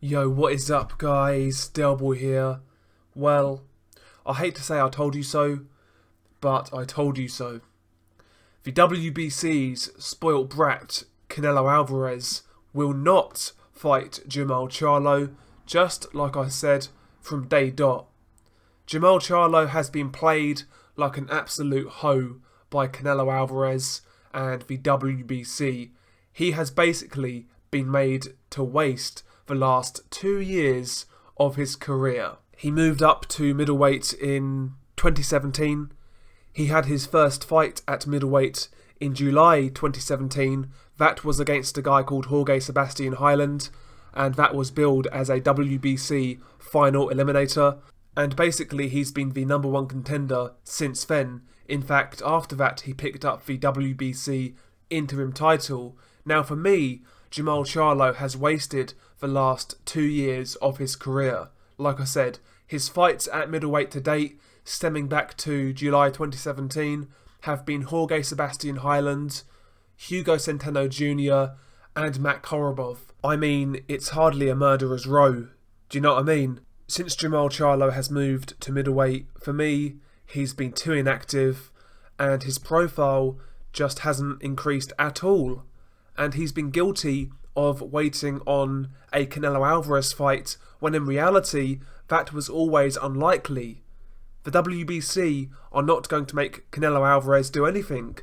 Yo, what is up guys? Delboy here. Well, I hate to say I told you so, but I told you so. The WBC's spoilt brat, Canelo Alvarez, will not fight Jermall Charlo, just like I said from day dot. Jermall Charlo has been played like an absolute hoe by Canelo Alvarez and the WBC. He has basically been made to waste the last 2 years of his career. He moved up to middleweight in 2017. He had his first fight at middleweight in July 2017. That was against a guy called Jorge Sebastian Hyland, and that was billed as a WBC final eliminator. And basically he's been the number one contender since then. In fact, after that he picked up the WBC interim title. Now for me, Jermall Charlo has wasted the last 2 years of his career. Like I said, his fights at middleweight to date, stemming back to July 2017, have been Jorge Sebastian Hyland, Hugo Centeno Jr. and Matt Korobov. I mean, it's hardly a murderer's row. Do you know what I mean? Since Jermall Charlo has moved to middleweight, for me, he's been too inactive and his profile just hasn't increased at all. And he's been guilty of waiting on a Canelo Alvarez fight when in reality that was always unlikely. The WBC are not going to make Canelo Alvarez do anything.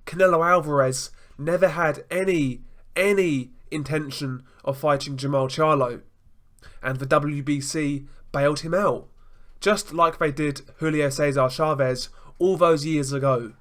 Canelo Alvarez never had any intention of fighting Jermall Charlo, and the WBC bailed him out, just like they did Julio Cesar Chavez all those years ago.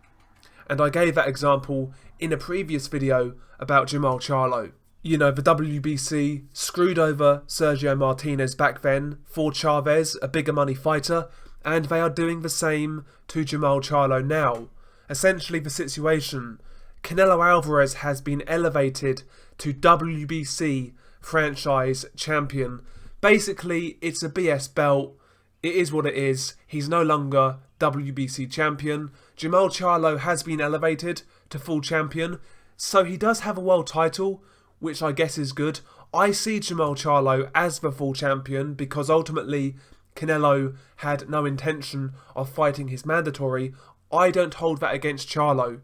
And I gave that example in a previous video about Jermall Charlo. You know, the WBC screwed over Sergio Martinez back then for Chavez, a bigger money fighter, and they are doing the same to Jermall Charlo now. Essentially the situation, Canelo Alvarez has been elevated to WBC franchise champion. Basically, it's a BS belt. It is what it is. He's no longer WBC champion. Jermall Charlo has been elevated to full champion, so he does have a world title, which I guess is good. I see Jermall Charlo as the full champion because ultimately Canelo had no intention of fighting his mandatory. I don't hold that against Charlo,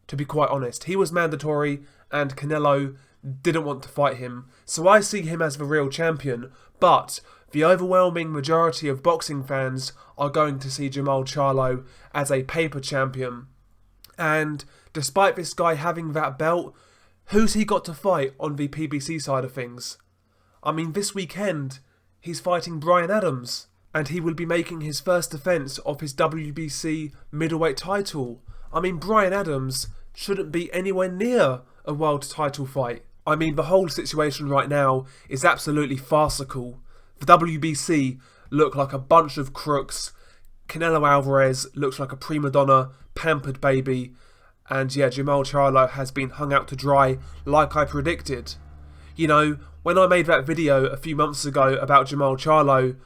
to be quite honest. He was mandatory and Canelo didn't want to fight him, so I see him as the real champion. But the overwhelming majority of boxing fans are going to see Jermall Charlo as a paper champion. And despite this guy having that belt, who's he got to fight on the PBC side of things? I mean, this weekend he's fighting Bryan Adams, and he will be making his first defence of his WBC middleweight title. I mean, Bryan Adams shouldn't be anywhere near a world title fight. I mean, the whole situation right now is absolutely farcical. The WBC look like a bunch of crooks. Canelo Alvarez looks like a prima donna, pampered baby. And yeah, Jermall Charlo has been hung out to dry like I predicted. You know, when I made that video a few months ago about Jermall Charlo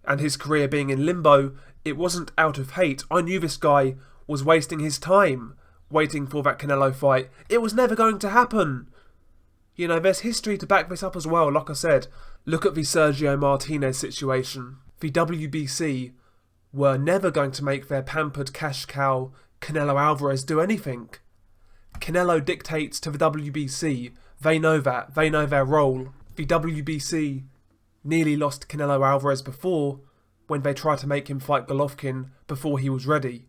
and his career being in limbo, it wasn't out of hate. I knew this guy was wasting his time waiting for that Canelo fight. It was never going to happen. You know, there's history to back this up as well. Like I said, look at the Sergio Martinez situation. The WBC were never going to make their pampered cash cow Canelo Alvarez do anything. Canelo dictates to the WBC. They know that. They know their role. The WBC nearly lost Canelo Alvarez before when they tried to make him fight Golovkin before he was ready.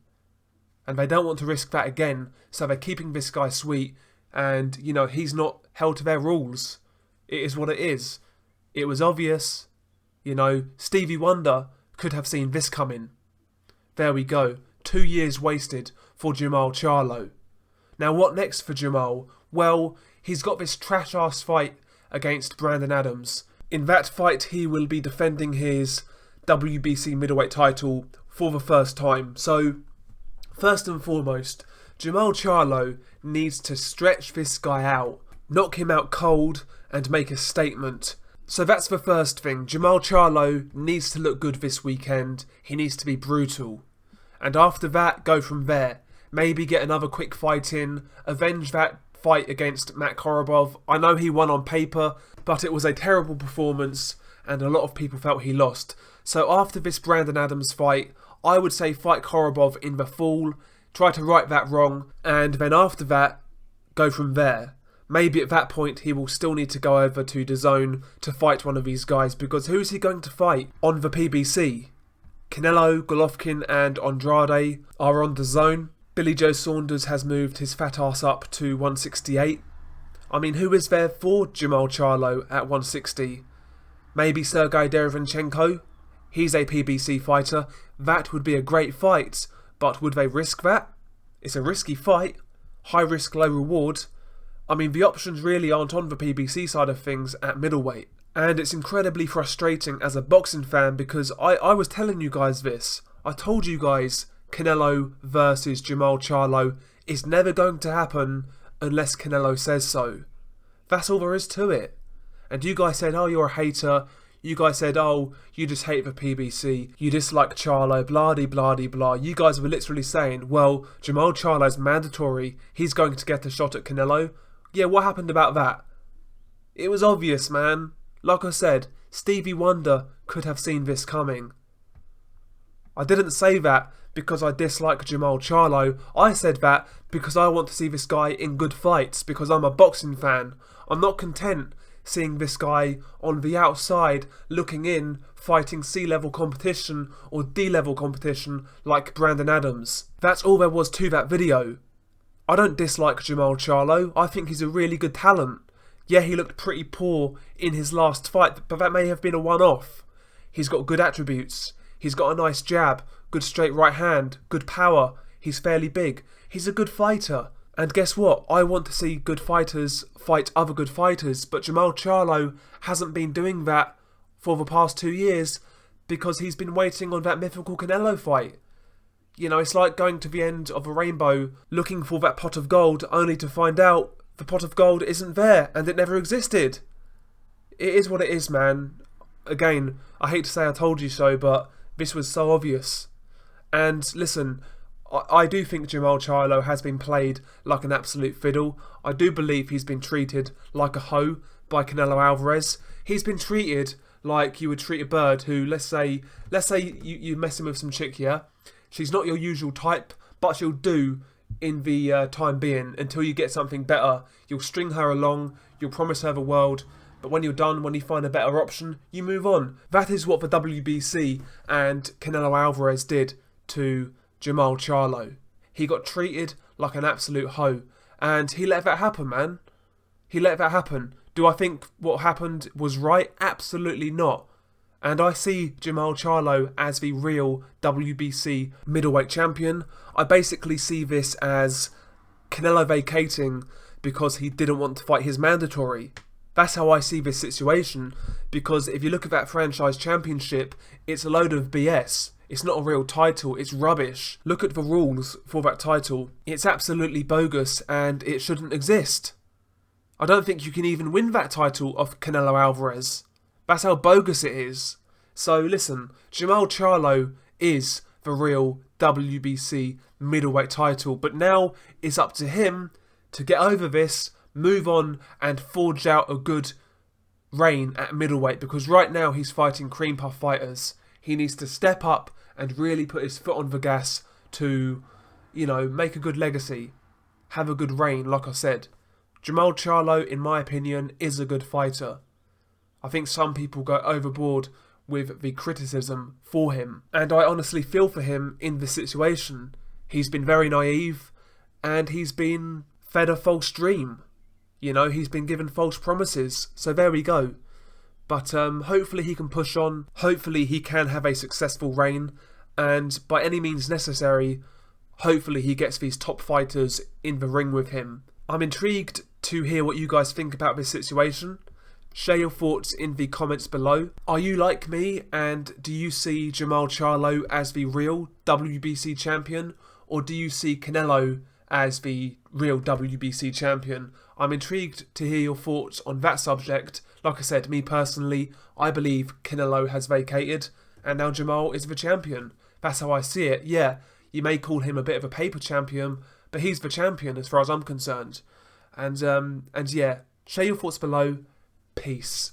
And they don't want to risk that again, so they're keeping this guy sweet. And, you know, he's not held to their rules. It is what it is. It was obvious. You know, Stevie Wonder could have seen this coming. There we go. 2 years wasted for Jermall Charlo. Now what next for Jermall? Well, he's got this trash-ass fight against Brandon Adams. In that fight, he will be defending his WBC middleweight title for the first time. So, first and foremost, Jermall Charlo needs to stretch this guy out, knock him out cold and make a statement. So that's the first thing. Jermall Charlo needs to look good this weekend. He needs to be brutal. And after that, go from there. Maybe get another quick fight in, avenge that fight against Matt Korobov. I know he won on paper, but it was a terrible performance and a lot of people felt he lost. So after this Brandon Adams fight, I would say fight Korobov in the fall, try to right that wrong, and then after that, go from there. Maybe at that point he will still need to go over to DAZN to fight one of these guys, because who is he going to fight on the PBC? Canelo, Golovkin and Andrade are on DAZN. Billy Joe Saunders has moved his fat ass up to 168. I mean, who is there for Jermall Charlo at 160? Maybe Sergey Derevenchenko? He's a PBC fighter. That would be a great fight, but would they risk that? It's a risky fight. High risk, low reward. I mean, the options really aren't on the PBC side of things at middleweight. And it's incredibly frustrating as a boxing fan, because I was telling you guys this. I told you guys Canelo versus Jermall Charlo is never going to happen unless Canelo says so. That's all there is to it. And you guys said, oh, you're a hater. You guys said, oh, you just hate the PBC. You dislike Charlo, blah-de-blah-de-blah. You guys were literally saying, well, Jermall Charlo's mandatory. He's going to get a shot at Canelo. Yeah, what happened about that? It was obvious, man. Like I said, Stevie Wonder could have seen this coming. I didn't say that because I dislike Jermall Charlo. I said that because I want to see this guy in good fights, because I'm a boxing fan. I'm not content seeing this guy on the outside looking in, fighting C-level competition or D-level competition like Brandon Adams. That's all there was to that video. I don't dislike Jermall Charlo. I think he's a really good talent. Yeah, he looked pretty poor in his last fight, but that may have been a one-off. He's got good attributes. He's got a nice jab, good straight right hand, good power. He's fairly big. He's a good fighter. And guess what? I want to see good fighters fight other good fighters, but Jermall Charlo hasn't been doing that for the past 2 years because he's been waiting on that mythical Canelo fight. You know, it's like going to the end of a rainbow looking for that pot of gold only to find out the pot of gold isn't there and it never existed. It is what it is, man. Again, I hate to say I told you so, but this was so obvious. And listen, I do think Jermall Charlo has been played like an absolute fiddle. I do believe he's been treated like a hoe by Canelo Alvarez. He's been treated like you would treat a bird who, let's say you mess him with some chick, yeah? She's not your usual type, but she'll do in the time being until you get something better. You'll string her along, you'll promise her the world, but when you're done, when you find a better option, you move on. That is what the WBC and Canelo Alvarez did to Jermall Charlo. He got treated like an absolute hoe, and he let that happen, man. He let that happen. Do I think what happened was right? Absolutely not. And I see Jermall Charlo as the real WBC middleweight champion. I basically see this as Canelo vacating because he didn't want to fight his mandatory. That's how I see this situation, because if you look at that franchise championship, it's a load of BS. It's not a real title, it's rubbish. Look at the rules for that title. It's absolutely bogus and it shouldn't exist. I don't think you can even win that title off Canelo Alvarez. That's how bogus it is. So listen, Jermall Charlo is the real WBC middleweight title, but now it's up to him to get over this, move on and forge out a good reign at middleweight, because right now he's fighting cream puff fighters. He needs to step up and really put his foot on the gas to, you know, make a good legacy, have a good reign, like I said. Jermall Charlo, in my opinion, is a good fighter. I think some people go overboard with the criticism for him, and I honestly feel for him in this situation. He's been very naive, and he's been fed a false dream. You know, he's been given false promises, so there we go. But hopefully he can push on, hopefully he can have a successful reign, and by any means necessary, hopefully he gets these top fighters in the ring with him. I'm intrigued to hear what you guys think about this situation. Share your thoughts in the comments below. Are you like me, and do you see Jermall Charlo as the real WBC champion, or do you see Canelo as the real WBC champion? I'm intrigued to hear your thoughts on that subject. Like I said, me personally, I believe Canelo has vacated, and now Jermall is the champion. That's how I see it. Yeah, you may call him a bit of a paper champion, but he's the champion as far as I'm concerned. And yeah, share your thoughts below. Peace.